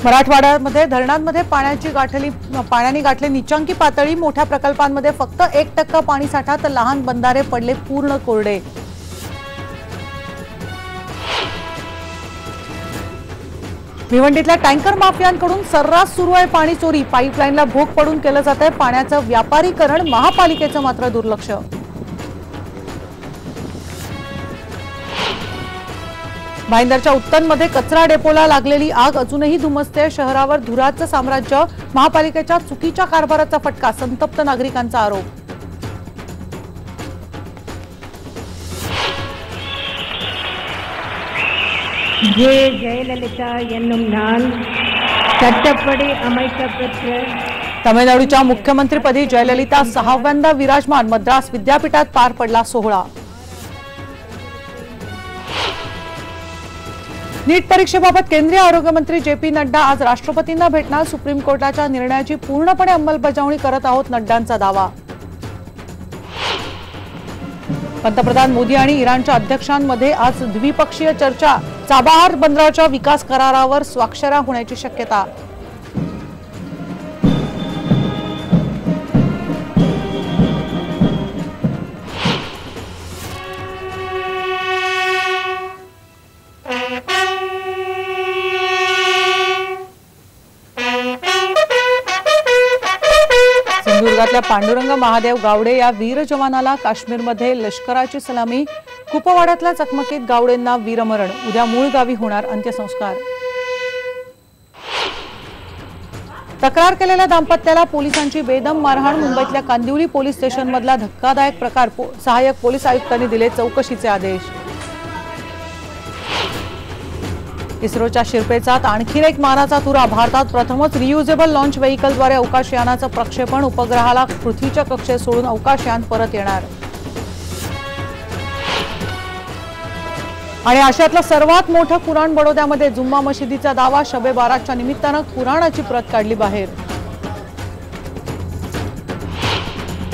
मराठवाड्यामध्ये धरणांमध्ये पाण्याने गाठली नीचांकी पातळी। मोठ्या प्रकल्पांमध्ये फक्त 1% पाणीसाठा, तर लहान बंधारे पडले पूर्ण कोरडे। भिवंडीतल्या टँकर माफियांकडून सर्रास सुरू आहे पाणी चोरी। पाईपलाईनला भोग पडून केलं जात आहे पाण्याचं व्यापारीकरण, महापालिकेचं मात्र दुर्लक्ष। भाईंदरच्या उत्तनमध्ये कचरा डेपोला लागलेली आग अजूनही धुमसते। शहरावर धुराचं साम्राज्य, महापालिकेच्या चुकीच्या कारभाराचा फटका, संतप्त नागरिकांचा आरोप। ஜெயலலிதா என்னும் நான் சட்டப்படி அமைக்கப்பெற்ற तमिळनाडूच्या मुख्यमंत्रीपदी जयललिता 6व्यांदा विराजमान। मद्रास विद्यापीठात पार पडला सोहळा। नीट परीक्षेबाबत केंद्रीय आरोग्य मंत्री जे.पी. नड्डा आज राष्ट्रपतींना भेटणार। सुप्रीम कोर्टाच्या निर्णयाची पूर्णपणे अंमलबजावणी करत आहोत, नड्डांचा दावा। पंतप्रधान मोदी आणि इराणच्या अध्यक्षांमध्ये आज द्विपक्षीय चर्चा। चाबाहार बंदराच्या विकास करारावर स्वाक्षऱ्या होण्याची शक्यता। सिंधुदुर्गातल्या पांडुरंग महादेव गावडे या वीर जवानाला काश्मीरमध्ये लष्कराची सलामी। कुपवाडातल्या चकमकीत गावडेंना वीरमरण। उद्या मूळ गावी होणार अंत्यसंस्कार। तक्रार केलेल्या दाम्पत्याला पोलिसांची बेदम मारहाण। मुंबईतल्या कांदिवली पोलीस स्टेशनमधला धक्कादायक प्रकार। सहाय्यक पोलीस आयुक्तांनी दिले चौकशीचे आदेश। इस्रोच्या शिरपेचात आणखी एक मानाचा तुरा। भारतात प्रथमच रियुजेबल लॉन्च व्हेइकलद्वारे अवकाशयानाचं प्रक्षेपण। उपग्रहाला पृथ्वीच्या कक्षेत सोडून अवकाशयान परत येणार। आणि आशियातलं सर्वात मोठं कुराण बडोद्यामध्ये। जुम्मा मशिदीचा दावा, शबे बारातच्या निमित्तानं कुराणाची प्रत काढली बाहेर।